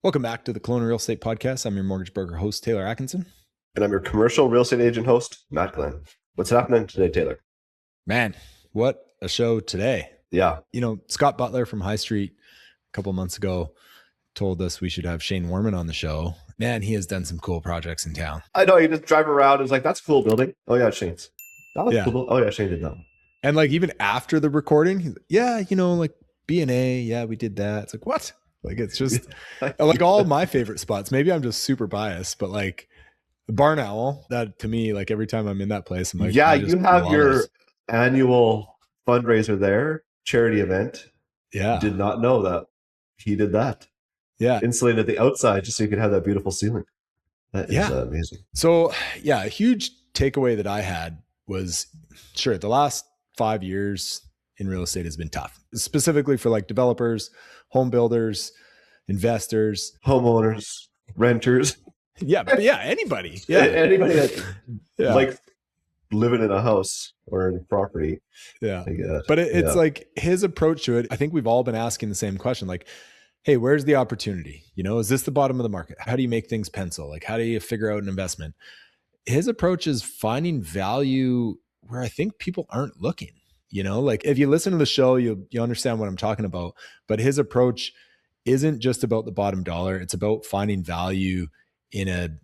Welcome back to the Kelowna Real Estate Podcast. I'm your mortgage broker host, Taylor Atkinson. And I'm your commercial real estate agent host, Matt Glenn. What's happening today, Taylor? Man, what a show today. Yeah. Scott Butler from High Street a couple months ago told us we should have Shane Worman on the show. Man, he has done some cool projects in town. I know, you just drive around. It's like, that's a cool building. Oh, yeah, Shane's. That was Yeah. cool. Oh, yeah, Shane did that. And like even after the recording, he's like, yeah, like B&A, yeah, we did that. It's like, what? Like, it's just like all my favorite spots. Maybe I'm just super biased, but like the Barn Owl, that to me, like every time I'm in that place, I'm like, yeah, you have your annual fundraiser there, charity event. Yeah. Did not know that he did that. Yeah. Insulated the outside just so you could have that beautiful ceiling. That is amazing. So yeah, a huge takeaway that I had was, sure, the last 5 years in real estate has been tough, specifically for like developers, home builders, investors, homeowners, renters. Yeah, anybody. Yeah, anybody that likes living in a house or in a property. Yeah, but it's like his approach to it. I think we've all been asking the same question, like, hey, where's the opportunity? Is this the bottom of the market? How do you make things pencil? Like, how do you figure out an investment? His approach is finding value where I think people aren't looking. Like if you listen to the show, you understand what I'm talking about. But his approach isn't just about the bottom dollar. It's about finding value in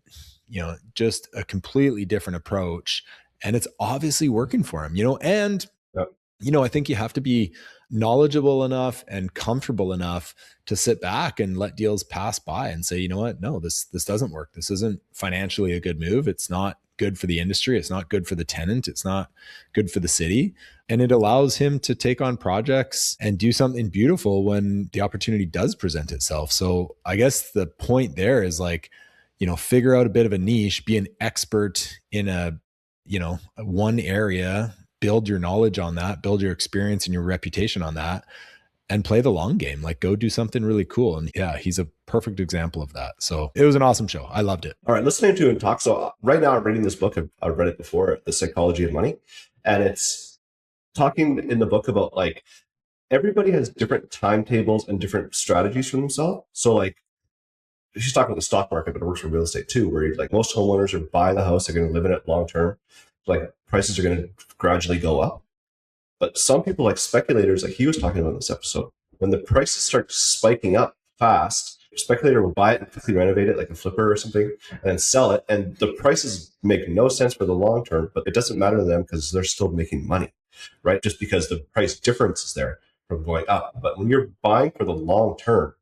just a completely different approach. And it's obviously working for him, and, I think you have to be knowledgeable enough and comfortable enough to sit back and let deals pass by and say, you know what, no, this doesn't work. This isn't financially a good move. It's not good for the industry. It's not good for the tenant. It's not good for the city. And it allows him to take on projects and do something beautiful when the opportunity does present itself. So I guess the point there is like, figure out a bit of a niche, be an expert in one area, build your knowledge on that, build your experience and your reputation on that, and play the long game. Like go do something really cool. And yeah, he's a perfect example of that. So it was an awesome show. I loved it. All right, listening to him talk. So right now I'm reading this book. I've read it before, The Psychology of Money. And it's talking in the book about like everybody has different timetables and different strategies for themselves. So like she's talking about the stock market, but it works for real estate too, where like most homeowners are buying the house, they're going to live in it long term. Like prices are going to gradually go up. But some people like speculators, like he was talking about in this episode, when the prices start spiking up fast, a speculator will buy it and quickly renovate it like a flipper or something and then sell it. And the prices make no sense for the long term, but it doesn't matter to them because they're still making money, right? Just because the price difference is there from going up. But when you're buying for the long term,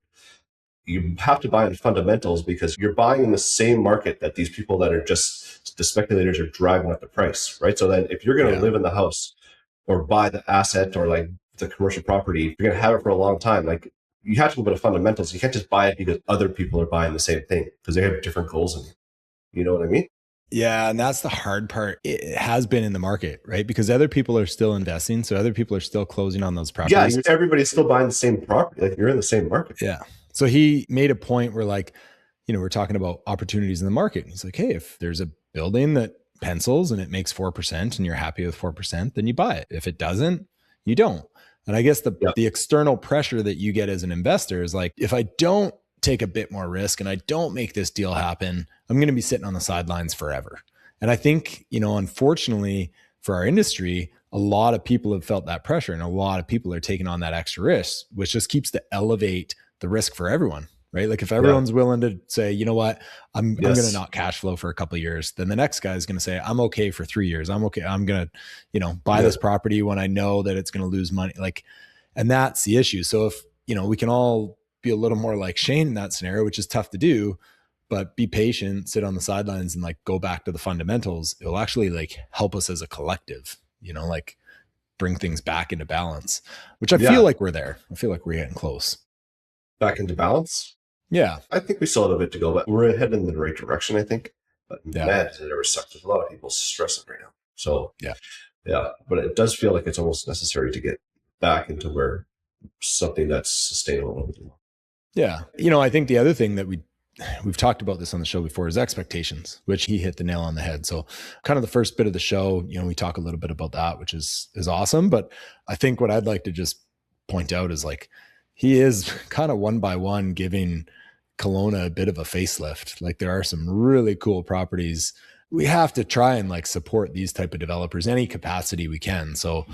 you have to buy in fundamentals because you're buying in the same market that these people that are just the speculators are driving up the price, right? So then if you're going to live in the house or buy the asset or like the commercial property, you're going to have it for a long time. Like you have to go to fundamentals. You can't just buy it because other people are buying the same thing because they have different goals in you. You know what I mean? Yeah. And that's the hard part. It has been in the market, right? Because other people are still investing. So other people are still closing on those properties. Yeah. Everybody's still buying the same property. Like you're in the same market. Yeah. So he made a point where like, we're talking about opportunities in the market. He's like, hey, if there's a building that pencils and it makes 4% and you're happy with 4%, then you buy it. If it doesn't, you don't. And I guess the external pressure that you get as an investor is like, if I don't take a bit more risk and I don't make this deal happen, I'm going to be sitting on the sidelines forever. And I think, unfortunately for our industry, a lot of people have felt that pressure and a lot of people are taking on that extra risk, which just keeps to elevate the risk for everyone, right? Like if everyone's willing to say, you know what, I'm going to not cash flow for a couple of years, then the next guy is going to say, I'm okay for 3 years. I'm okay. I'm going to, buy this property when I know that it's going to lose money. Like, and that's the issue. So if, we can all be a little more like Shane in that scenario, which is tough to do, but be patient, sit on the sidelines and like go back to the fundamentals. It will actually like help us as a collective, like bring things back into balance, which I feel like we're there. I feel like we're getting close. Back into balance? Yeah. I think we still have a bit to go, but we're heading in the right direction, I think. But man, it ever sucks. There's a lot of people stressing right now. So yeah. But it does feel like it's almost necessary to get back into where something that's sustainable. Yeah. I think the other thing that we've talked about this on the show before is expectations, which he hit the nail on the head. So kind of the first bit of the show, we talk a little bit about that, which is awesome. But I think what I'd like to just point out is like, he is kind of one by one giving Kelowna a bit of a facelift. Like there are some really cool properties. We have to try and like support these type of developers any capacity we can. So,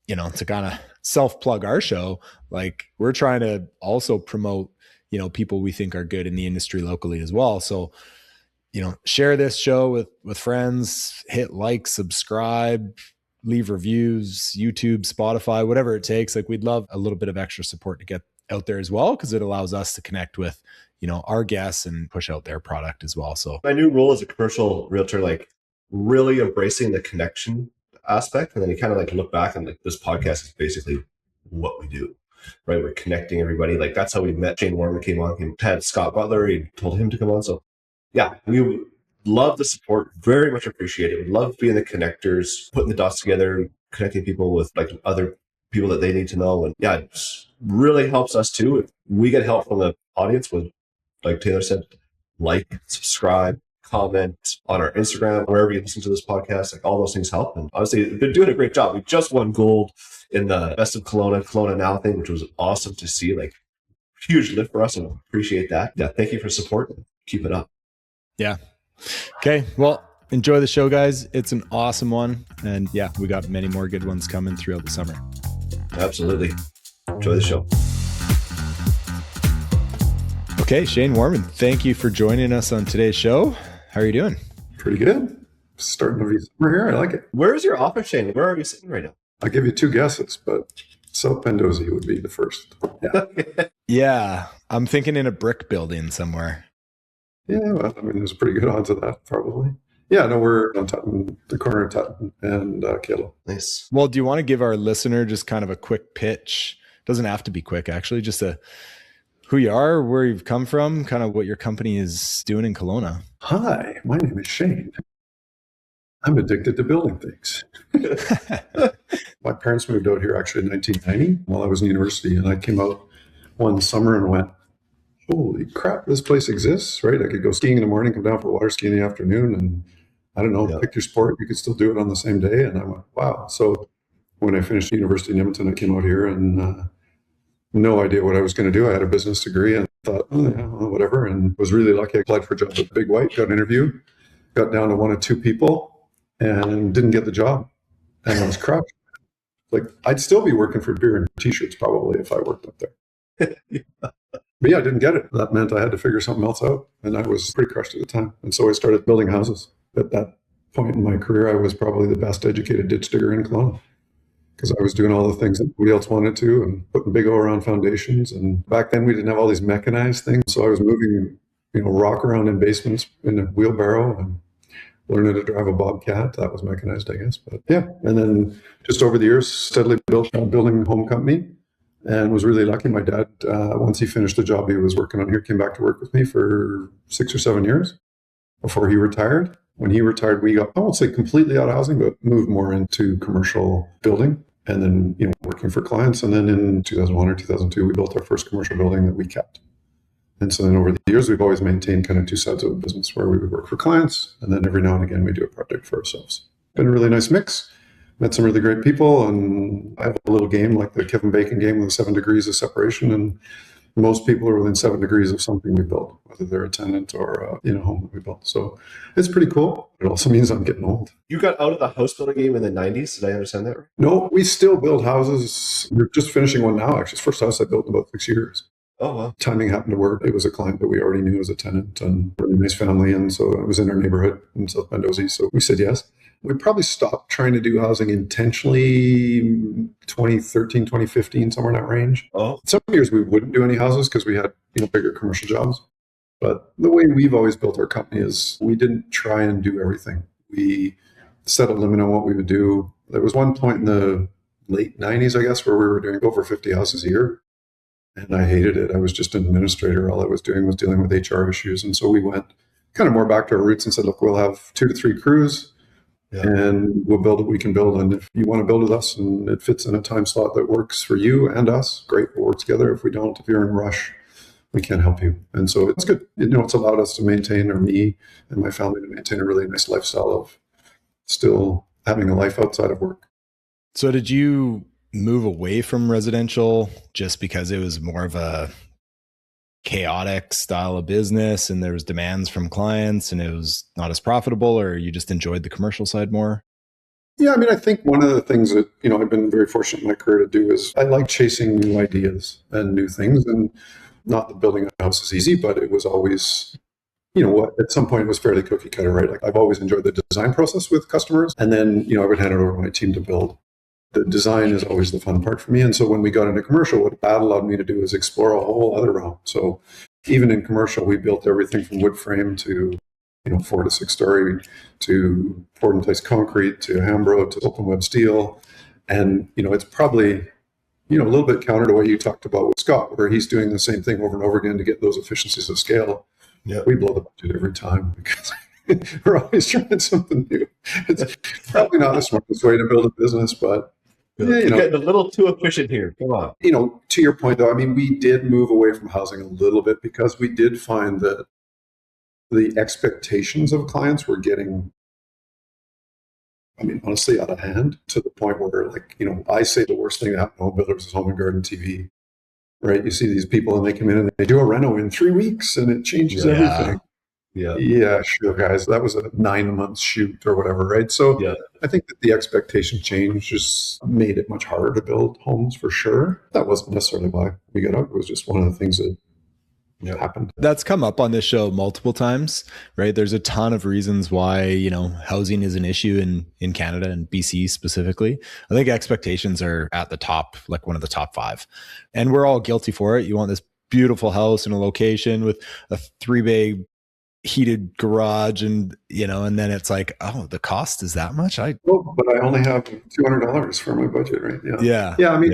you know, to kind of self-plug our show, like we're trying to also promote, you know, people we think are good in the industry locally as well. So, you know, share this show with friends, hit like, subscribe, leave reviews, YouTube, Spotify, whatever it takes. Like we'd love a little bit of extra support to get out there as well, because it allows us to connect with, you know, our guests and push out their product as well. So my new role as a commercial realtor, like really embracing the connection aspect. And then you kind of like look back and like this podcast is basically what we do, right? We're connecting everybody. Like that's how we met. Shane Worman came on, he had Scott Butler, he told him to come on. So yeah, we love the support, very much appreciate it. We love being the connectors, putting the dots together, connecting people with like other people that they need to know. And yeah, it really helps us too. If we get help from the audience with, like Taylor said, like, subscribe, comment on our Instagram, wherever you listen to this podcast, like all those things help. And obviously they're doing a great job. We just won gold in the Best of Kelowna Now thing, which was awesome to see. Like huge lift for us, and appreciate that. Yeah, thank you for support. Keep it up. yeah. Okay. Well, enjoy the show, guys. It's an awesome one. And yeah, we got many more good ones coming throughout the summer. Absolutely. Enjoy the show. Okay, Shane Worman, thank you for joining us on today's show. How are you doing? Pretty good. Starting to be summer here. I like it. Where is your office, Shane? Where are you sitting right now? I'll give you two guesses, but South Pendozi would be the first. Yeah. Yeah, I'm thinking in a brick building somewhere. Yeah, well, I mean, there's pretty good odds of that, probably. Yeah, no, we're on Tutton, the corner of Tutton and Kelowna. Nice. Well, do you want to give our listener just kind of a quick pitch? Doesn't have to be quick, actually. Just who you are, where you've come from, kind of what your company is doing in Kelowna. Hi, my name is Shane. I'm addicted to building things. My parents moved out here actually in 1990 while I was in university, and I came out one summer and went, holy crap, this place exists, right? I could go skiing in the morning, come down for water skiing in the afternoon, and I don't know, pick your sport. You could still do it on the same day. And I went, wow. So when I finished university in Edmonton, I came out here and no idea what I was going to do. I had a business degree and thought, oh, yeah, well, whatever. And was really lucky. I applied for a job at Big White, got an interview, got down to one of two people and didn't get the job. And I was crushed. Like, I'd still be working for beer and t-shirts probably if I worked up there. But yeah, I didn't get it. That meant I had to figure something else out. And I was pretty crushed at the time. And so I started building houses. At that point in my career, I was probably the best educated ditch digger in Kelowna, because I was doing all the things that nobody else wanted to and putting big O around foundations. And back then we didn't have all these mechanized things. So I was moving, rock around in basements in a wheelbarrow and learning to drive a Bobcat. That was mechanized, I guess. But yeah. And then just over the years, steadily built a building home company and was really lucky. My dad, once he finished the job he was working on here, came back to work with me for 6 or 7 years before he retired. When he retired, we got, I won't say completely out of housing, but moved more into commercial building. And then, working for clients. And then in 2001 or 2002, we built our first commercial building that we kept. And so then over the years, we've always maintained kind of two sides of the business where we would work for clients. And then every now and again, we do a project for ourselves. Been a really nice mix. Met some really great people. And I have a little game like the Kevin Bacon game with 7 degrees of separation. And most people are within 7 degrees of something we built, whether they're a tenant or a home that we built. So it's pretty cool. It also means I'm getting old. You got out of the house building game in the 90s. Did I understand that right? No, we still build houses. We're just finishing one now, actually. It's the first house I built in about 6 years. Oh, wow. Timing happened to work. It was a client that we already knew as a tenant and really nice family. And so it was in our neighborhood in South Pendozi. So we said yes. We probably stopped trying to do housing intentionally 2013, 2015, somewhere in that range. Oh. Some years we wouldn't do any houses because we had bigger commercial jobs. But the way we've always built our company is we didn't try and do everything. We set a limit on what we would do. There was one point in the late 90s, I guess, where we were doing over 50 houses a year. And I hated it. I was just an administrator. All I was doing was dealing with HR issues. And so we went kind of more back to our roots and said, look, we'll have 2 to 3 crews. Yeah. And we'll build what we can build. And if you want to build with us and it fits in a time slot that works for you and us, great, we'll work together. If we don't, if you're in a rush, we can't help you. And so it's good. It's allowed us to maintain, or me and my family to maintain, a really nice lifestyle of still having a life outside of work. So did you move away from residential just because it was more of a chaotic style of business and there was demands from clients and it was not as profitable, or you just enjoyed the commercial side more? Yeah, I mean, I think one of the things that, I've been very fortunate in my career to do is I like chasing new ideas and new things. And not that building a house is easy, but it was always, at some point it was fairly cookie cutter, right? Like I've always enjoyed the design process with customers. And then, I would hand it over to my team to build. The design is always the fun part for me. And so when we got into commercial, what that allowed me to do is explore a whole other realm. So even in commercial, we built everything from wood frame to 4 to 6 story, to poured in place concrete, to Hambro, to open web steel. And, it's probably, a little bit counter to what you talked about with Scott, where he's doing the same thing over and over again to get those efficiencies of scale. Yeah. We blow the budget every time because we're always trying something new. It's probably not the smartest way to build a business, but you're getting a little too efficient here. Come on. To your point though, I mean, we did move away from housing a little bit because we did find that the expectations of clients were getting, honestly, out of hand, to the point where, I say the worst thing that happened to home builders is home and garden TV, right? You see these people and they come in and they do a reno in 3 weeks and it changes everything. Yeah, sure, guys. That was a 9-month shoot or whatever, right? So I think that the expectation change just made it much harder to build homes for sure. That wasn't necessarily why we got out. It was just one of the things that happened. That's come up on this show multiple times, right? There's a ton of reasons why, housing is an issue in Canada and BC specifically. I think expectations are at the top, like one of the top 5. And we're all guilty for it. You want this beautiful house in a location with a 3-bay heated garage and, and then it's like, oh, the cost is that much? But I only have $200 for my budget, right? Yeah. I mean,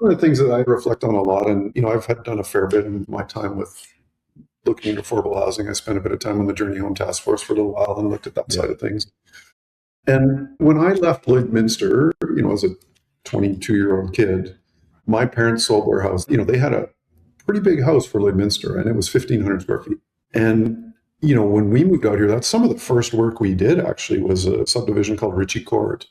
one of the things that I reflect on a lot, and, I've done a fair bit in my time with looking at affordable housing. I spent a bit of time on the Journey Home Task Force for a little while and looked at that side of things. And when I left Lloydminster, as a 22-year-old kid, my parents sold their house. They had a pretty big house for Lloydminster, and it was 1,500 square feet. And, when we moved out here, that's some of the first work we did actually was a subdivision called Ritchie Court.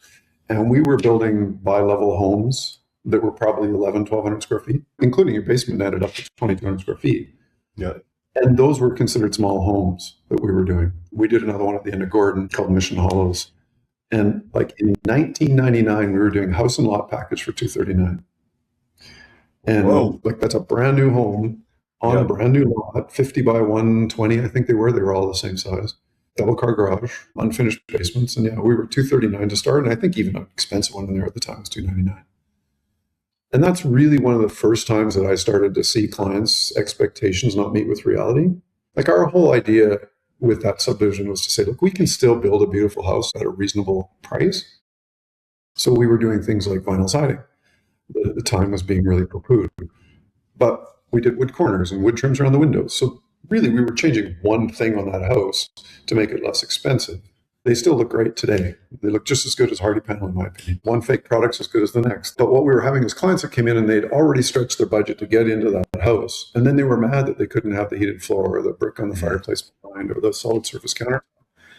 And we were building bi-level homes that were probably 1,100 square feet, including your basement added up to 2,200 square feet. Yeah. And those were considered small homes that we were doing. We did another one at the end of Gordon called Mission Hollows. And in 1999, we were doing house and lot package for $239. And that's a brand new home on a brand new lot, 50 by 120, I think they were all the same size. Double car garage, unfinished basements. And we were $239 to start. And I think even an expensive one in there at the time was $299. And that's really one of the first times that I started to see clients' expectations not meet with reality. Like our whole idea with that subdivision was to say, look, we can still build a beautiful house at a reasonable price. So we were doing things like vinyl siding. The time was being really poo-pooed. But we did wood corners and wood trims around the windows. So really we were changing one thing on that house to make it less expensive. They still look great today. They look just as good as Hardy Panel, in my opinion. One fake product's as good as the next. But what we were having is clients that came in and they'd already stretched their budget to get into that house. And then they were mad that they couldn't have the heated floor or the brick on the fireplace behind or the solid surface countertop.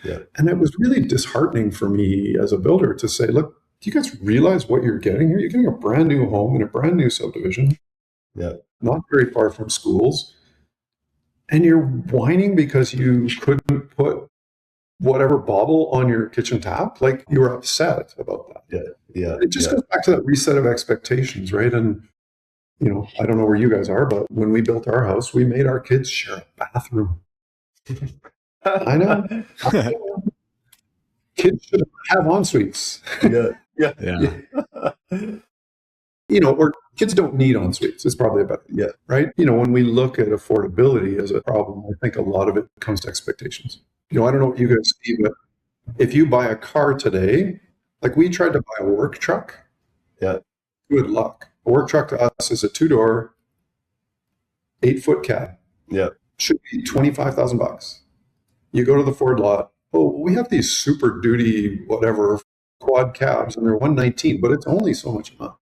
Yeah. And it was really disheartening for me as a builder to say, look, do you guys realize what you're getting here? You're getting a brand new home in a brand new subdivision. Yeah. Not very far from schools. And you're whining because you couldn't put whatever bauble on your kitchen tap. Like you were upset about that. Yeah. It just goes back to that reset of expectations, right? And, I don't know where you guys are, but when we built our house, we made our kids share a bathroom. I know. Kids should have en-suites. Or kids don't need en-suites. It's probably about right? When we look at affordability as a problem, I think a lot of it comes to expectations. I don't know what you guys see, but if you buy a car today, like we tried to buy a work truck. Yeah. Good luck. A work truck to us is a 2-door, 8-foot cab. Yeah. Should be $25,000. You go to the Ford lot. Oh, we have these Super Duty, whatever, quad cabs, and they're $119, but it's only so much a month.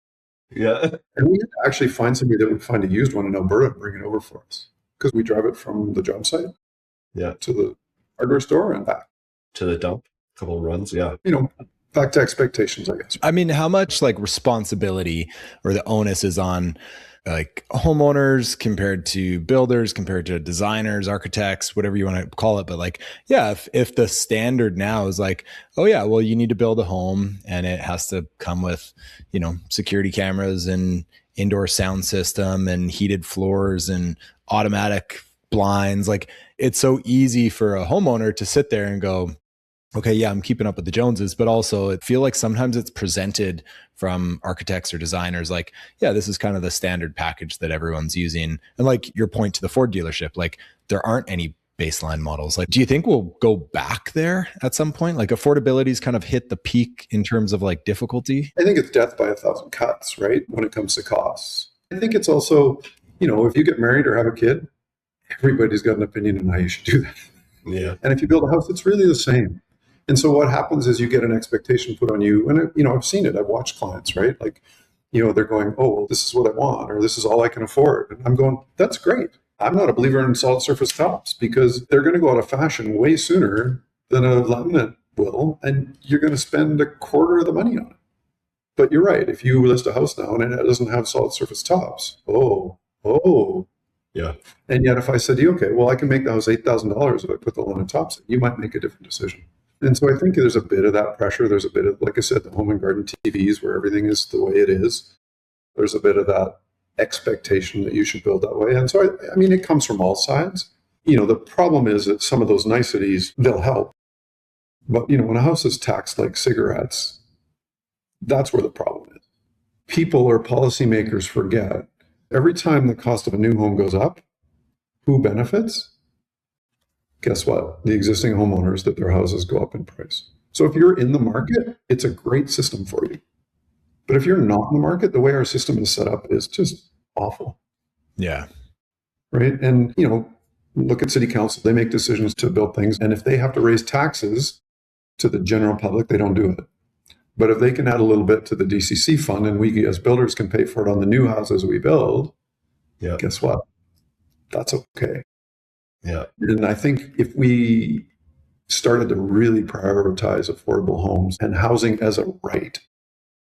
Yeah. And we had to actually find somebody that would find a used one in Alberta and bring it over for us because we drive it from the job site to the hardware store and back. To the dump, a couple of runs, back to expectations, I guess. I mean, how much like responsibility or the onus is on like homeowners compared to builders, compared to designers, architects, whatever you want to call it. But like, yeah, if the standard now is like, oh yeah, well, you need to build a home and it has to come with, you know, security cameras and indoor sound system and heated floors and automatic blinds. Like, it's so easy for a homeowner to sit there and go, okay, yeah, I'm keeping up with the Joneses, but also I feel like sometimes it's presented from architects or designers like, yeah, this is kind of the standard package that everyone's using. And like your point to the Ford dealership, like there aren't any baseline models. Like, do you think we'll go back there at some point? Like affordability's kind of hit the peak in terms of like difficulty? I think it's death by a thousand cuts, right? When it comes to costs. I think it's also, you know, if you get married or have a kid, everybody's got an opinion on how you should do that. Yeah. And if you build a house, it's really the same. And so what happens is you get an expectation put on you. And, you know, I've seen it. I've watched clients, right? Like, you know, they're going, oh, well, this is what I want, or this is all I can afford. And I'm going, that's great. I'm not a believer in solid surface tops because they're going to go out of fashion way sooner than a laminate will. And you're going to spend a quarter of the money on it. But you're right. If you list a house now and it doesn't have solid surface tops, yeah. And yet if I said to you, okay, well, I can make the house $8,000 if I put the laminate tops in, you might make a different decision. And so I think there's a bit of that pressure. There's a bit of, like I said, the home and garden TVs where everything is the way it is. There's a bit of that expectation that you should build that way. And so, I mean, it comes from all sides. You know, the problem is that some of those niceties, they'll help. But, you know, when a house is taxed like cigarettes, that's where the problem is. People or policymakers forget every time the cost of a new home goes up, who benefits? Guess what? The existing homeowners that their houses go up in price. So if you're in the market, it's a great system for you. But if you're not in the market, the way our system is set up is just awful. Yeah. Right. And, you know, look at city council. They make decisions to build things. And if they have to raise taxes to the general public, they don't do it. But if they can add a little bit to the DCC fund and we as builders can pay for it on the new houses we build, guess what? That's okay. Yeah. And I think if we started to really prioritize affordable homes and housing as a right,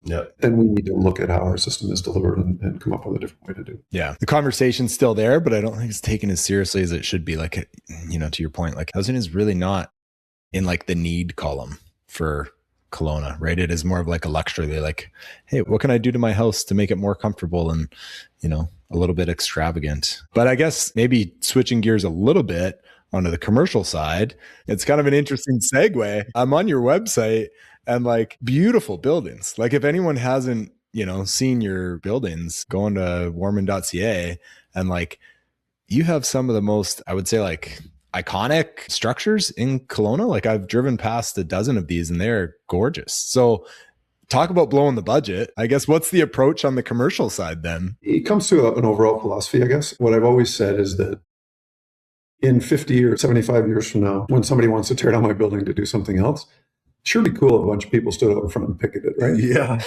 then we need to look at how our system is delivered and come up with a different way to do it. Yeah. The conversation's still there, but I don't think it's taken as seriously as it should be. Like, you know, to your point, like housing is really not in like the need column for Kelowna, right? It is more of like a luxury. They're like, hey, what can I do to my house to make it more comfortable and, you know, a little bit extravagant? But I guess maybe switching gears a little bit onto the commercial side, it's kind of an interesting segue. I'm on your website and like beautiful buildings. Like if anyone hasn't, you know, seen your buildings, go on to worman.ca and like you have some of the most, I would say like iconic structures in Kelowna. Like I've driven past a dozen of these and they're gorgeous. So talk about blowing the budget. I guess what's the approach on the commercial side then? It comes to an overall philosophy, I guess. What I've always said is that in 50 or 75 years from now, when somebody wants to tear down my building to do something else, sure be cool if a bunch of people stood out in front and picketed, right? Yeah.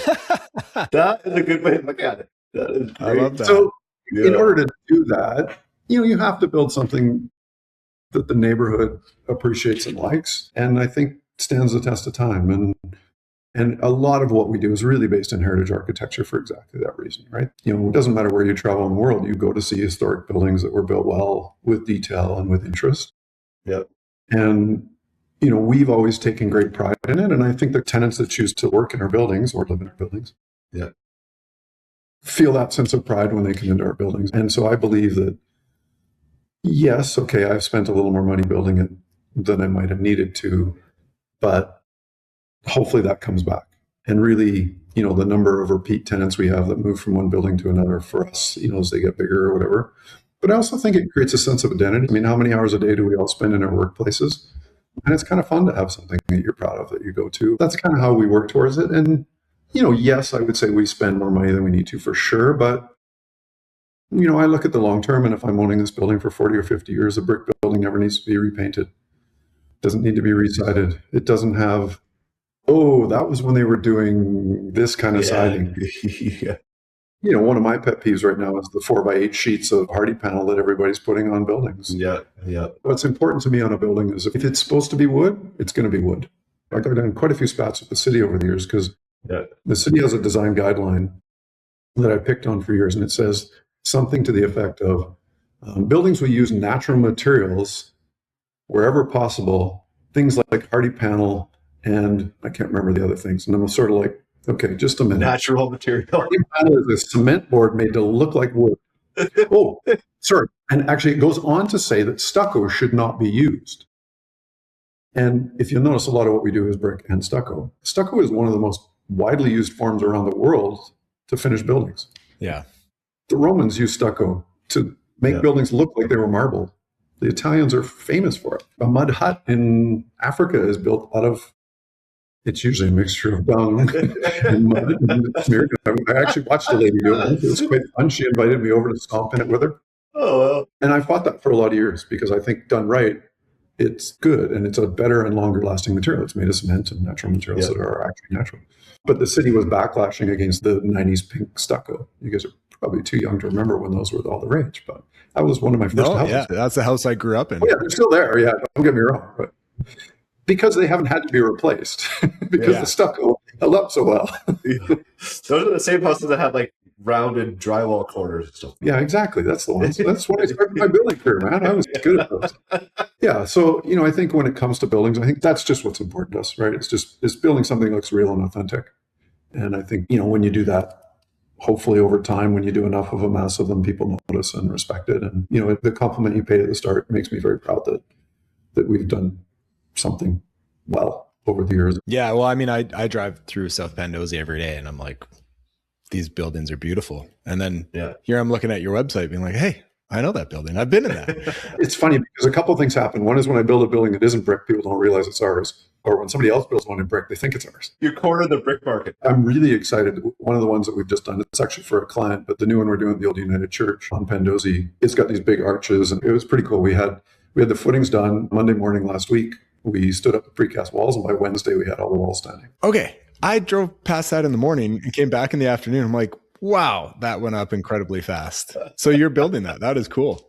That is a good way to look at it. That is great. I love that. So in order to do that, you know, you have to build something that the neighborhood appreciates and likes, and I think stands the test of time. And a lot of what we do is really based in heritage architecture for exactly that reason, right? You know, it doesn't matter where you travel in the world, you go to see historic buildings that were built well with detail and with interest. Yep. And, you know, we've always taken great pride in it. And I think the tenants that choose to work in our buildings or live in our buildings feel that sense of pride when they come into our buildings. And so I believe that, yes, okay, I've spent a little more money building it than I might have needed to, but hopefully that comes back. And really, you know, the number of repeat tenants we have that move from one building to another for us, you know, as they get bigger or whatever. But I also think it creates a sense of identity. I mean, how many hours a day do we all spend in our workplaces? And it's kind of fun to have something that you're proud of that you go to. That's kind of how we work towards it. And, you know, yes, I would say we spend more money than we need to for sure. But, you know, I look at the long term, and if I'm owning this building for 40 or 50 years, a brick building never needs to be repainted. It doesn't need to be resided. It doesn't have, oh, that was when they were doing this kind of siding. Yeah. You know, one of my pet peeves right now is the 4x8 sheets of hardy panel that everybody's putting on buildings. Yeah. What's important to me on a building is if it's supposed to be wood, it's going to be wood. I've done quite a few spats with the city over the years because the city has a design guideline that I picked on for years, and it says something to the effect of buildings will use natural materials wherever possible, things like hardy panel, and I can't remember the other things. And I'm sort of like, okay, just a minute. Natural material. Hardy panel is a cement board made to look like wood. Oh, sorry. And actually, it goes on to say that stucco should not be used. And if you'll notice, a lot of what we do is brick and stucco. Stucco is one of the most widely used forms around the world to finish buildings. Yeah. The Romans used stucco to make buildings look like they were marble. The Italians are famous for it. A mud hut in Africa is built out of, it's usually a mixture of dung and mud and smeared. I actually watched a lady do it. It was quite fun. She invited me over to stomp in it with her. Oh, well. And I fought that for a lot of years because I think done right, it's good. And it's a better and longer lasting material. It's made of cement and natural materials that are actually natural. But the city was backlashing against the 90s pink stucco. You guys are probably too young to remember when those were all the rage, but that was one of my first houses. Yeah, that's the house I grew up in. Oh, yeah, they're still there. Yeah, don't get me wrong. But because they haven't had to be replaced because the stucco held up so well. Those are the same houses that had like rounded drywall corners and stuff. Yeah, exactly. That's the ones. That's when I started my building career, man. I was good at those. Yeah. So, I think when it comes to buildings, I think that's just what's important to us, right? It's building something that looks real and authentic. And I think, when you do that, hopefully over time, when you do enough of a mass of them, people notice and respect it. And, the compliment you paid at the start makes me very proud that we've done something well over the years. Yeah. Well, I mean, I drive through South Pandozi every day and I'm like, these buildings are beautiful. And then here I'm looking at your website being like, hey, I know that building. I've been in that. It's funny because a couple of things happen. One is when I build a building that isn't brick, people don't realize it's ours. Or when somebody else builds one in brick, they think it's ours. You cornered the brick market. I'm really excited. One of the ones that we've just done, it's actually for a client, but the new one we're doing at the Old United Church on Pandozi, it's got these big arches and it was pretty cool. We had the footings done Monday morning last week. We stood up the precast walls and by Wednesday we had all the walls standing. Okay. I drove past that in the morning and came back in the afternoon. I'm like, wow, that went up incredibly fast. So you're building that. That is cool.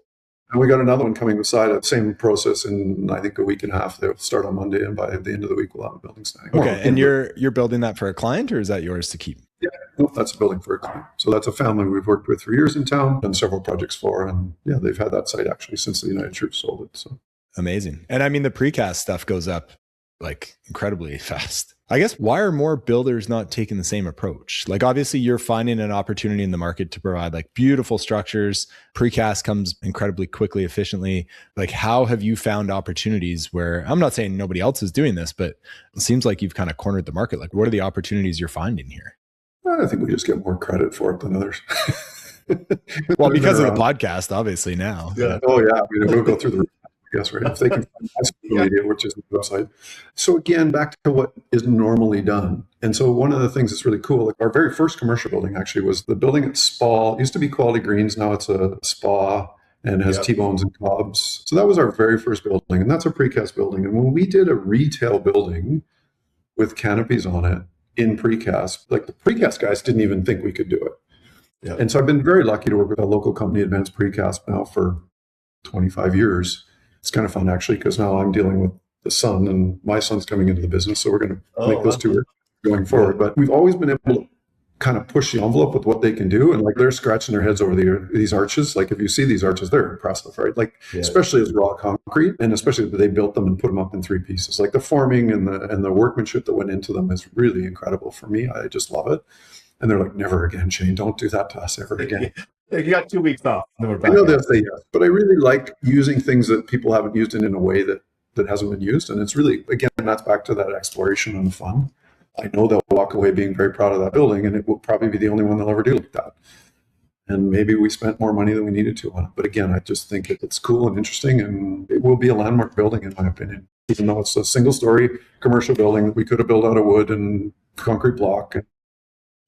And we got another one coming beside it, same process in, I think, a week and a half. They'll start on Monday, and by the end of the week, we'll have a building standing. Okay, and you're building that for a client, or is that yours to keep? Yeah, no, that's a building for a client. So that's a family we've worked with for years in town, done several projects for, and they've had that site actually since the United Church sold it. So amazing. And I mean, the precast stuff goes up like incredibly fast. I guess, why are more builders not taking the same approach? Like, obviously you're finding an opportunity in the market to provide like beautiful structures. Precast comes incredibly quickly, efficiently. Like, how have you found opportunities where, I'm not saying nobody else is doing this, but it seems like you've kind of cornered the market. Like, what are the opportunities you're finding here? I think we just get more credit for it than others. Well, because of the podcast, obviously now. Yeah. Oh yeah. I mean, we'll go through the yes, right. If they can find social media, which is the website. So again, back to what is normally done. And so one of the things that's really cool, like our very first commercial building actually was the building at Spa. It used to be Quality Greens. Now it's a Spa and has T-bones and cobs. So that was our very first building. And that's a precast building. And when we did a retail building with canopies on it in precast, like the precast guys didn't even think we could do it. Yeah. And so I've been very lucky to work with a local company, Advanced Precast, now for 25 years. It's kind of fun, actually, because now I'm dealing with the son, and my son's coming into the business. So we're going to make those two going forward. But we've always been able to kind of push the envelope with what they can do. And like they're scratching their heads over these arches. Like if you see these arches, they're impressive, right? Like especially as raw concrete, and especially if they built them and put them up in three pieces. Like the forming and the workmanship that went into them is really incredible for me. I just love it. And they're like, never again, Shane. Don't do that to us ever again. You got 2 weeks off. I know they'll say yes, but I really like using things that people haven't used in a way that hasn't been used. And it's really, again, that's back to that exploration and fun. I know they'll walk away being very proud of that building, and it will probably be the only one they'll ever do like that. And maybe we spent more money than we needed to on it. But again, I just think it's cool and interesting, and it will be a landmark building, in my opinion, even though it's a single-story commercial building that we could have built out of wood and concrete block.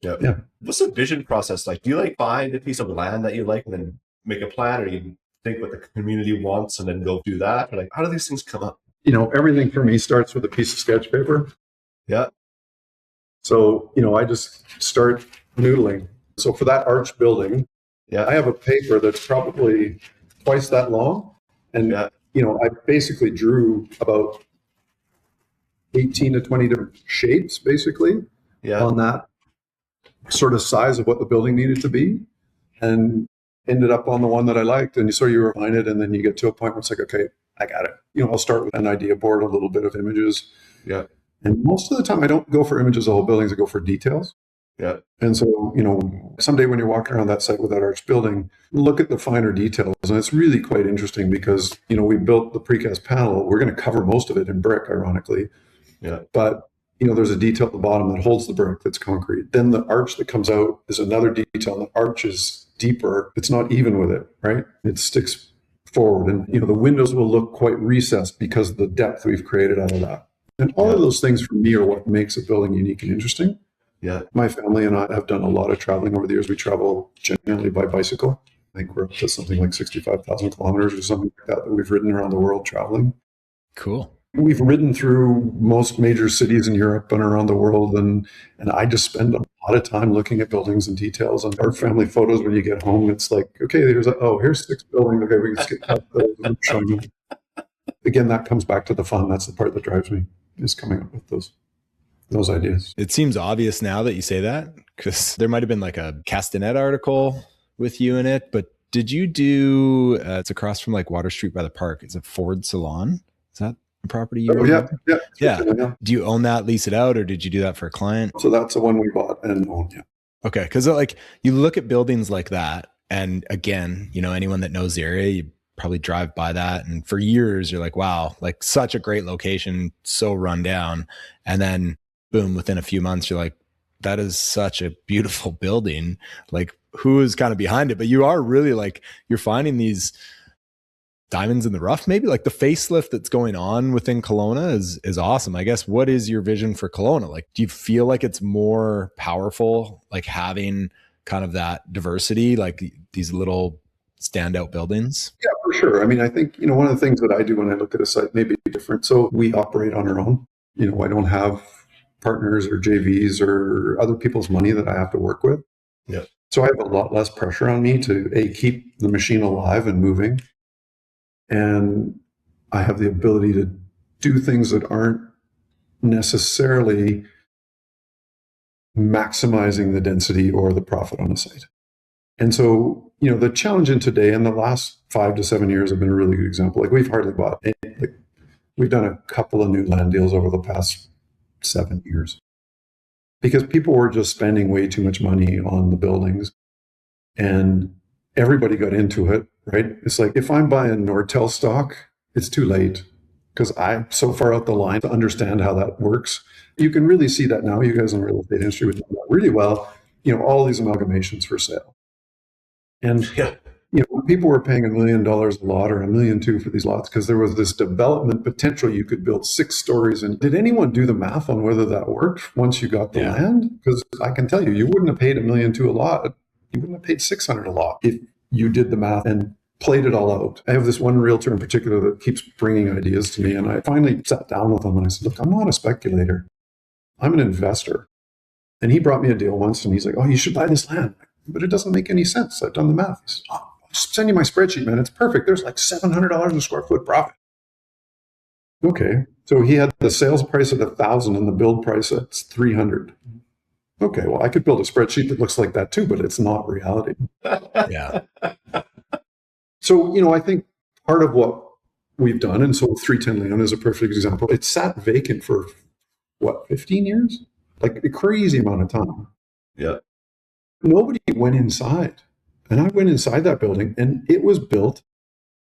Yeah. What's the vision process like? Do you like find a piece of land that you like and then make a plan, or you think what the community wants and then go do that? Or like, how do these things come up? Everything for me starts with a piece of sketch paper. Yeah. So, I just start noodling. So for that arch building, I have a paper that's probably twice that long. And, I basically drew about 18 to 20 different shapes, basically, on that sort of size of what the building needed to be. And ended up on the one that I liked, and you refine it, and then you get to a point where it's like, okay, I got it. I'll start with an idea board, a little bit of images. Yeah. And most of the time I don't go for images of whole buildings, I go for details. Yeah. And so, someday when you're walking around that site with that arch building, look at the finer details. And it's really quite interesting because, we built the precast panel. We're going to cover most of it in brick, ironically. Yeah. But, there's a detail at the bottom that holds the brick that's concrete. Then the arch that comes out is another detail. The arch is deeper. It's not even with it, right? It sticks forward. And, the windows will look quite recessed because of the depth we've created out of that. And all of those things for me are what makes a building unique and interesting. Yeah. My family and I have done a lot of traveling over the years. We travel generally by bicycle. I think we're up to something like 65,000 kilometers or something like that we've ridden around the world traveling. Cool. We've ridden through most major cities in Europe and around the world. And I just spend a lot of time looking at buildings and details. And our family photos, when you get home, it's like, okay, here's 6 buildings. Okay, we can skip past those and show you. Again, that comes back to the fun. That's the part that drives me, is coming up with those ideas. It seems obvious now that you say that, because there might have been like a Castanet article with you in it, but did you do, it's across from like Water Street by the park. It's a Ford Salon. Is that a property you own? Yeah. Do you own that, lease it out, or did you do that for a client? So that's the one we bought and owned, yeah. Okay. Because like you look at buildings like that, and again, anyone that knows the area, you probably drive by that, and for years you're like, wow, like such a great location, so run down. And then boom, within a few months, you're like, that is such a beautiful building. Like, who is kind of behind it? But you are really like, you're finding these diamonds in the rough, maybe like the facelift that's going on within Kelowna is awesome. I guess, what is your vision for Kelowna? Like, do you feel like it's more powerful, like having kind of that diversity, like these little standout buildings? Yeah, for sure. I mean, I think, one of the things that I do when I look at a site may be different. So we operate on our own. I don't have partners or JVs or other people's money that I have to work with. Yeah. So I have a lot less pressure on me to keep the machine alive and moving. And I have the ability to do things that aren't necessarily maximizing the density or the profit on a site. And so, the challenge in today, and the last 5 to 7 years have been a really good example. Like, we've hardly bought any, we've done a couple of new land deals over the past 7 years because people were just spending way too much money on the buildings and everybody got into it, right? It's like, if I'm buying Nortel stock, it's too late because I'm so far out the line to understand how that works. You can really see that now. You guys in the real estate industry would know that really well. All these amalgamations for sale. And people were paying $1 million a lot or $1.2 million for these lots because there was this development potential. You could build 6 stories. And did anyone do the math on whether that worked once you got the land? Because I can tell you, you wouldn't have paid $1.2 million a lot. You wouldn't have paid $600 a lot if you did the math and played it all out. I have this one realtor in particular that keeps bringing ideas to me. And I finally sat down with him and I said, look, I'm not a speculator. I'm an investor. And he brought me a deal once and he's like, oh, you should buy this land. But it doesn't make any sense. I've done the math. He said, oh, I'll send you my spreadsheet, man. It's perfect. There's like $700 a square foot profit. Okay. So he had the sales price at $1,000 and the build price at $300. Okay. Well, I could build a spreadsheet that looks like that too, but it's not reality. Yeah. So, I think part of what we've done, and so 310 Leon is a perfect example. It sat vacant for 15 years? Like a crazy amount of time. Yeah. Nobody went inside. And I went inside that building and it was built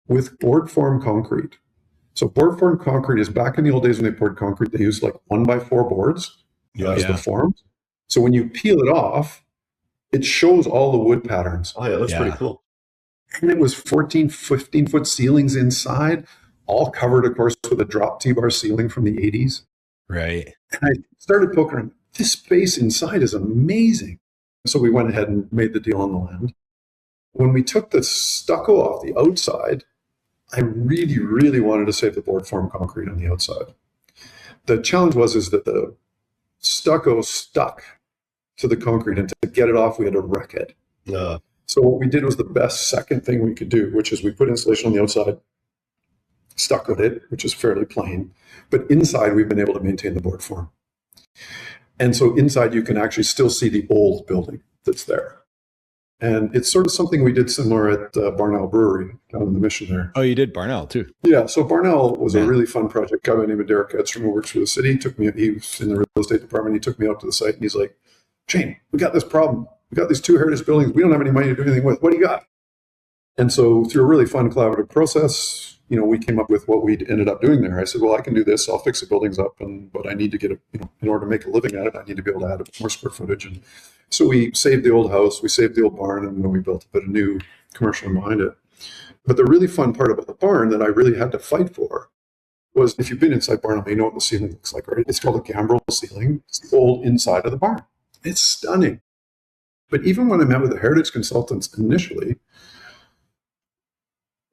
with board form concrete. So board form concrete is, back in the old days when they poured concrete, they used like 1x4 boards as the forms. So when you peel it off, it shows all the wood patterns. Oh yeah, that's pretty cool. And it was 14, 15 foot ceilings inside, all covered, of course, with a drop T-bar ceiling from the 80s. Right. And I started poking around. This space inside is amazing. So we went ahead and made the deal on the land. When we took the stucco off the outside, I really, really wanted to save the board form concrete on the outside. The challenge is that the stucco stuck to the concrete, and to get it off, we had to wreck it. So what we did was the best second thing we could do, which is we put insulation on the outside, stuccoed it, which is fairly plain, but inside we've been able to maintain the board form. And so inside you can actually still see the old building that's there. And it's sort of something we did similar at Barnell Brewery down in the Mission there. Oh, you did Barnell too. Yeah, so Barnell was a really fun project. A guy by the name of Derek Edstrom, who works for the city, he was in the real estate department. He took me out to the site and he's like, Shane, we got this problem. We got these 2 heritage buildings. We don't have any money to do anything with. What do you got? And so through a really fun collaborative process, we came up with what we ended up doing there. I said, well, I can do this. I'll fix the buildings up, but I need to get in order to make a living at it, I need to be able to add more square footage. And so we saved the old house, we saved the old barn, and then we built a bit of new commercial behind it. But the really fun part about the barn that I really had to fight for was, if you've been inside Barnell, you know what the ceiling looks like, right? It's called a gambrel ceiling. It's the old inside of the barn. It's stunning. But even when I met with the heritage consultants initially,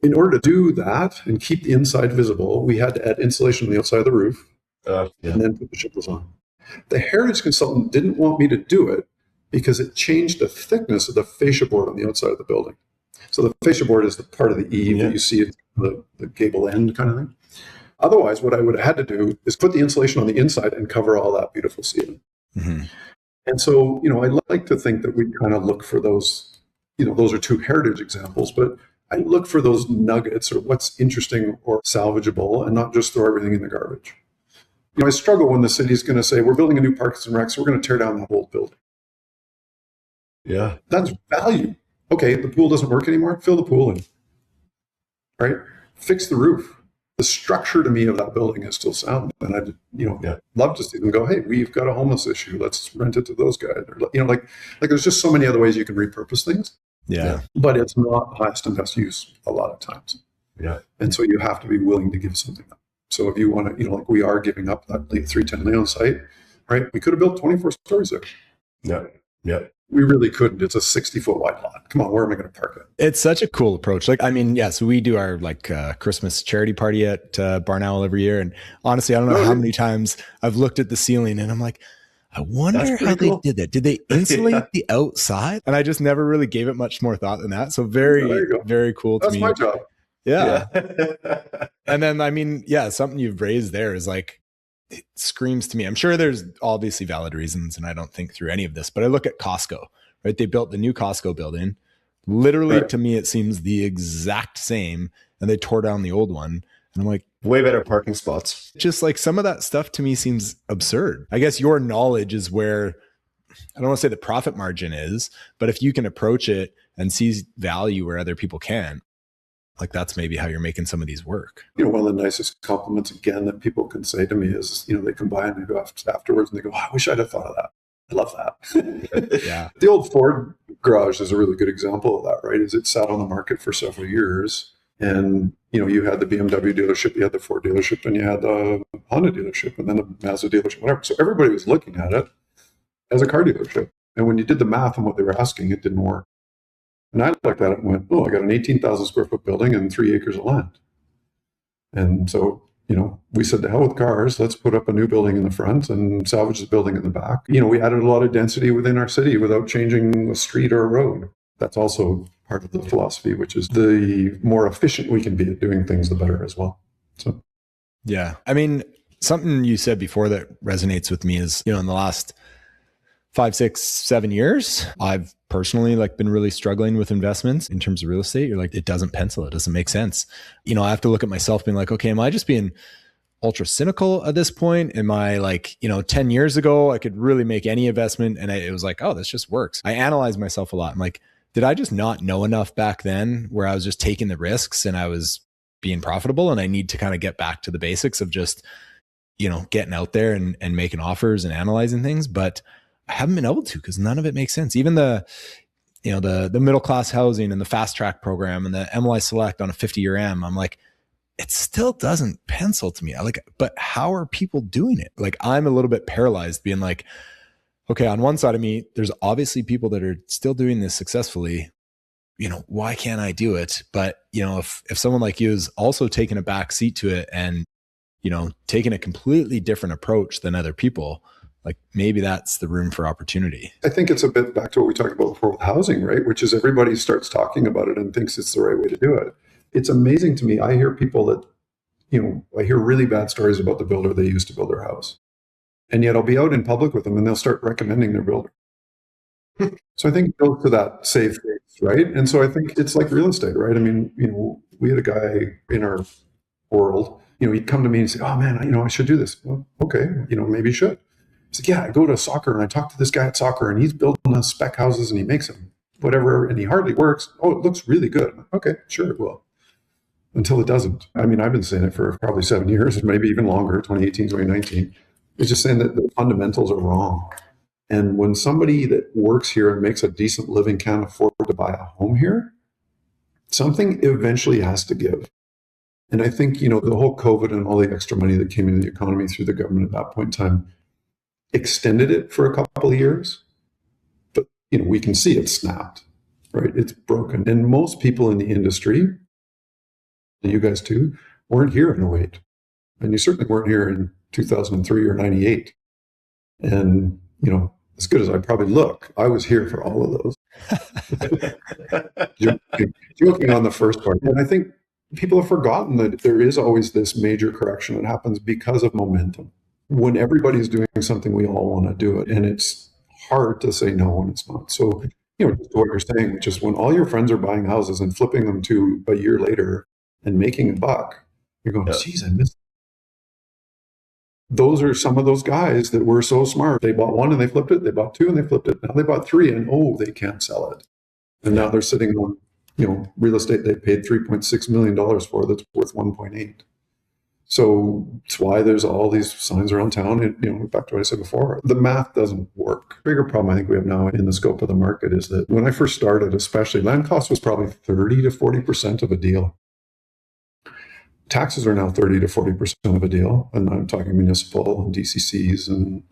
in order to do that and keep the inside visible, we had to add insulation on the outside of the roof and then put the shingles on. The heritage consultant didn't want me to do it because it changed the thickness of the fascia board on the outside of the building. So the fascia board is the part of the eave that you see at the gable end kind of thing. Otherwise, what I would have had to do is put the insulation on the inside and cover all that beautiful ceiling. Mm-hmm. And so, I like to think that we kind of look for those, those are 2 heritage examples, but I look for those nuggets or what's interesting or salvageable and not just throw everything in the garbage. I struggle when the city's going to say, we're building a new Parks and Rec, so we're going to tear down the whole building. Yeah. That's value. Okay, the pool doesn't work anymore, fill the pool in. Right? Fix the roof. The structure to me of that building is still sound. And I'd, love to see them go, hey, we've got a homeless issue. Let's rent it to those guys. Or, like there's just so many other ways you can repurpose things. Yeah. But it's not highest and best use a lot of times. Yeah. And so you have to be willing to give something up. So if you want to, like we are giving up that 310 Leon site, right? We could have built 24 stories there. Yeah. Yeah. We really couldn't. It's a 60-foot wide lot. Come on, where am I going to park it? It's such a cool approach. So we do our Christmas charity party at Barnell every year. And honestly, I don't know how many times I've looked at the ceiling and I'm like, I wonder how they did that. Did they insulate the outside? And I just never really gave it much more thought than that. So very, very cool to me. That's my job. Yeah. And then, something you've raised there is like, it screams to me. I'm sure there's obviously valid reasons, and I don't think through any of this, but I look at Costco, right? They built the new Costco building. Literally, to me, it seems the exact same, and they tore down the old one. And I'm like, way better parking spots. Just like some of that stuff to me seems absurd. I guess your knowledge is where, I don't want to say the profit margin is, but if you can approach it and see value where other people can, like that's maybe how you're making some of these work. One of the nicest compliments again that people can say to me is, they come by and they go afterwards and they go, I wish I'd have thought of that. I love that. Yeah. The old Ford garage is a really good example of that, right? Is it sat on the market for several years and, you had the BMW dealership, you had the Ford dealership, and you had the Honda dealership, and then the Mazda dealership, whatever. So everybody was looking at it as a car dealership. And when you did the math on what they were asking, it didn't work. And I looked at it and went, I got an 18,000 square foot building and 3 acres of land. And so, we said, to hell with cars, let's put up a new building in the front and salvage the building in the back. We added a lot of density within our city without changing a street or a road. That's also part of the philosophy, which is the more efficient we can be at doing things, the better as well. So, yeah. Something you said before that resonates with me is, in the last 5, 6, 7 years, I've personally been really struggling with investments in terms of real estate. You're like, it doesn't pencil. It doesn't make sense. I have to look at myself being like, okay, am I just being ultra cynical at this point? Am I 10 years ago, I could really make any investment. And it was like, oh, this just works. I analyze myself a lot. I'm like, did I just not know enough back then where I was just taking the risks and I was being profitable? And I need to kind of get back to the basics of just, getting out there and making offers and analyzing things. But I haven't been able to, because none of it makes sense. Even the middle class housing and the fast track program and the MLI Select on a 50-year M, I'm like, it still doesn't pencil to me. But how are people doing it? I'm a little bit paralyzed being like, okay, on one side of me, there's obviously people that are still doing this successfully. Why can't I do it? But, if someone like you is also taking a back seat to it and, taking a completely different approach than other people, maybe that's the room for opportunity. I think it's a bit back to what we talked about before with housing, right? Which is everybody starts talking about it and thinks it's the right way to do it. It's amazing to me. I hear people that, I hear really bad stories about the builder they used to build their house. And yet I'll be out in public with them and they'll start recommending their builder. So I think it goes to that safe space, right? And so I think it's like real estate, right? I mean, we had a guy in our world, he'd come to me and say, oh man, I should do this. Well, okay, maybe you should. He's like, yeah, I go to soccer and I talk to this guy at soccer and he's building the spec houses and he makes them whatever and he hardly works. Oh, it looks really good. Okay, sure it will. Until it doesn't. I mean, I've been saying it for probably 7 years, maybe even longer, 2018, 2019. It's just saying that the fundamentals are wrong. And when somebody that works here and makes a decent living can't afford to buy a home here, something eventually has to give. And I think, the whole COVID and all the extra money that came into the economy through the government at that point in time extended it for a couple of years. But, we can see it snapped, right? It's broken. And most people in the industry, you guys too, weren't here in 2008. And you certainly weren't here in 2003 or 98. And, as good as I probably look, I was here for all of those. Joking on the first part. And I think people have forgotten that there is always this major correction that happens because of momentum. When everybody's doing something, we all want to do it. And it's hard to say no when it's not. So, just what you're saying, which is when all your friends are buying houses and flipping them to a year later and making a buck, you're going, geez, I missed it. Those are some of those guys that were so smart. They bought one and they flipped it. They bought two and they flipped it. Now they bought three and they can't sell it. And now they're sitting on, real estate they paid $3.6 million for that's worth 1.8. So it's why there's all these signs around town. And, back to what I said before, the math doesn't work. Bigger problem I think we have now in the scope of the market is that when I first started, especially, land cost was probably 30 to 40% of a deal. Taxes are now 30 to 40% of a deal. And I'm talking municipal and DCCs and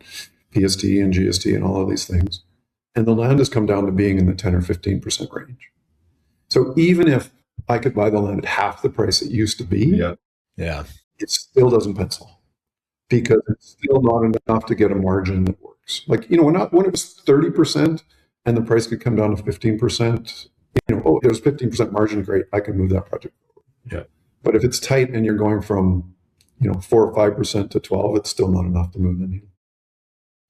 PST and GST and all of these things. And the land has come down to being in the 10 or 15% range. So even if I could buy the land at half the price it used to be, it still doesn't pencil because it's still not enough to get a margin that works. Like, when it was 30% and the price could come down to 15%, there's 15% margin, great, I can move that project forward. Yeah. But if it's tight and you're going from, 4 or 5% to 12, it's still not enough to move the needle.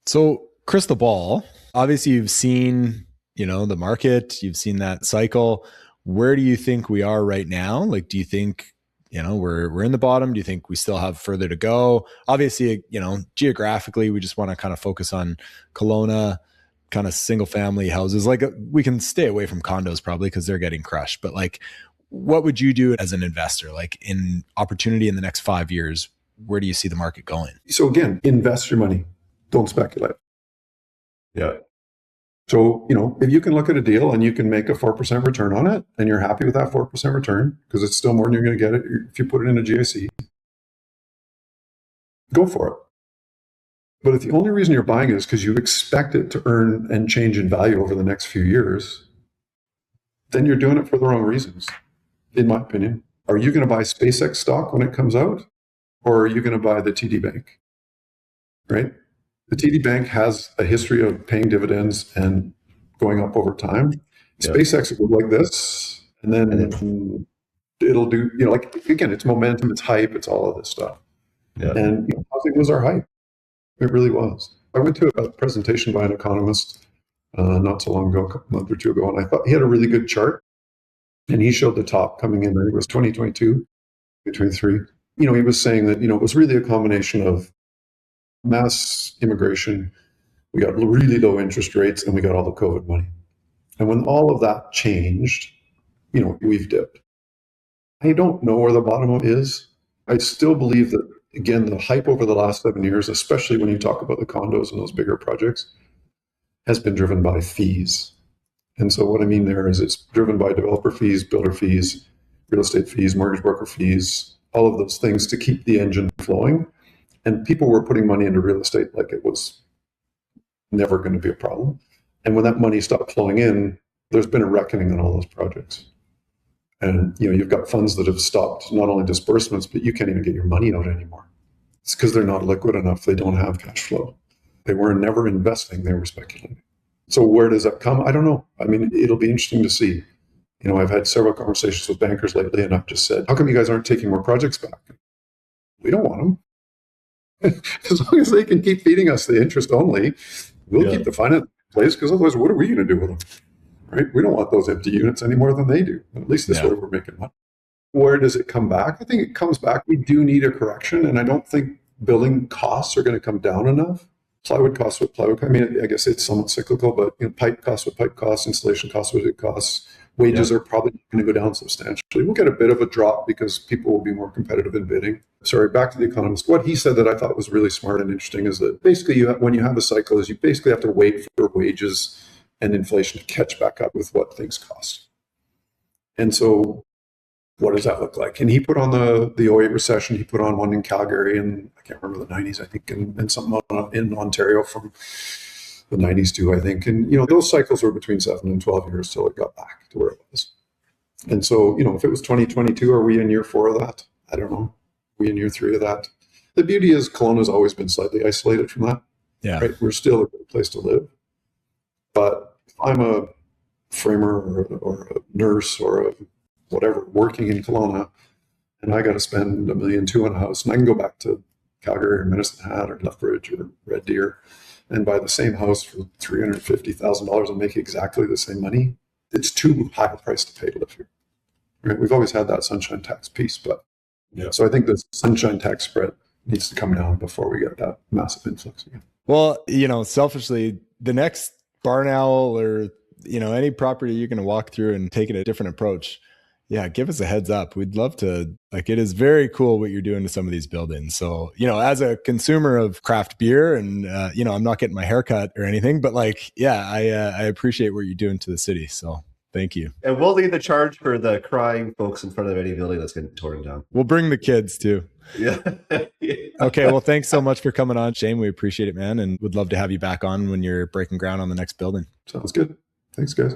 So crystal ball, obviously you've seen, the market, you've seen that cycle. Where do you think we are right now? Like, do you think, we're in the bottom? Do you think we still have further to go? Obviously, geographically, we just want to kind of focus on Kelowna, kind of single family houses. Like, we can stay away from condos probably because they're getting crushed. But like, what would you do as an investor? Like, in opportunity in the next 5 years, where do you see the market going? So again, invest your money. Don't speculate. Yeah. So, if you can look at a deal and you can make a 4% return on it and you're happy with that 4% return, because it's still more than you're going to get it if you put it in a GIC, go for it. But if the only reason you're buying it is because you expect it to earn and change in value over the next few years, then you're doing it for the wrong reasons, in my opinion. Are you going to buy SpaceX stock when it comes out? Or are you going to buy the TD Bank? Right? The TD Bank has a history of paying dividends and going up over time. Yeah. SpaceX will go like this, and then it'll do, again, it's momentum, it's hype, it's all of this stuff. Yeah. And housing was our hype. It really was. I went to a presentation by an economist not so long ago, a month or two ago, and I thought he had a really good chart. And he showed the top coming in, I think it was 2022, 2023. He was saying that, it was really a combination of mass immigration, we got really low interest rates, and we got all the COVID money. And when all of that changed, we've dipped. I don't know where the bottom is. I still believe that, again, the hype over the last 7 years, especially when you talk about the condos and those bigger projects, has been driven by fees. And so what I mean there is it's driven by developer fees, builder fees, real estate fees, mortgage broker fees, all of those things to keep the engine flowing. And people were putting money into real estate like it was never going to be a problem. And when that money stopped flowing in, there's been a reckoning on all those projects. And you've got funds that have stopped not only disbursements, but you can't even get your money out anymore. It's because they're not liquid enough. They don't have cash flow. They were never investing. They were speculating. So where does that come? I don't know. I mean, it'll be interesting to see. I've had several conversations with bankers lately, and I've just said, how come you guys aren't taking more projects back? We don't want them. As long as they can keep feeding us the interest only, we'll keep the finance. place, because otherwise, what are we going to do with them? Right? We don't want those empty units any more than they do. At least this way we're making money. Where does it come back? I think it comes back. We do need a correction, and I don't think building costs are going to come down enough. Plywood costs what plywood. I mean, I guess it's somewhat cyclical, but pipe costs what pipe costs, installation costs what it costs. Wages are probably going to go down substantially. We'll get a bit of a drop because people will be more competitive in bidding. Sorry, back to The Economist. What he said that I thought was really smart and interesting is that basically when you have a cycle, is you basically have to wait for wages and inflation to catch back up with what things cost. And so what does that look like? And he put on the 08 recession, he put on one in Calgary in, I can't remember the 90s, I think, and something in Ontario from the 90s too, I think. And, those cycles were between 7 and 12 years till it got back to where it was. And so, if it was 2022, are we in year 4 of that? I don't know. Are we in year 3 of that? The beauty is Kelowna's always been slightly isolated from that. Yeah. Right? We're still a good place to live. But if I'm a framer or a nurse or a whatever working in Kelowna, and I got to spend $1.2 million on a house, and I can go back to Calgary or Medicine Hat or Lethbridge or Red Deer and buy the same house for $350,000 and make exactly the same money, it's too high a price to pay to live here. Right? We've always had that sunshine tax piece, but so I think the sunshine tax spread needs to come down before we get that massive influx again. Well, selfishly, the next barn owl or any property you're going to walk through and take it a different approach, give us a heads up. We'd love to, it is very cool what you're doing to some of these buildings. So, as a consumer of craft beer and, I'm not getting my hair cut or anything, but I appreciate what you're doing to the city. So thank you. And we'll lead the charge for the crying folks in front of any building that's getting torn down. We'll bring the kids too. Yeah. Okay. Well, thanks so much for coming on, Shane. We appreciate it, man. And would love to have you back on when you're breaking ground on the next building. Sounds good. Thanks, guys.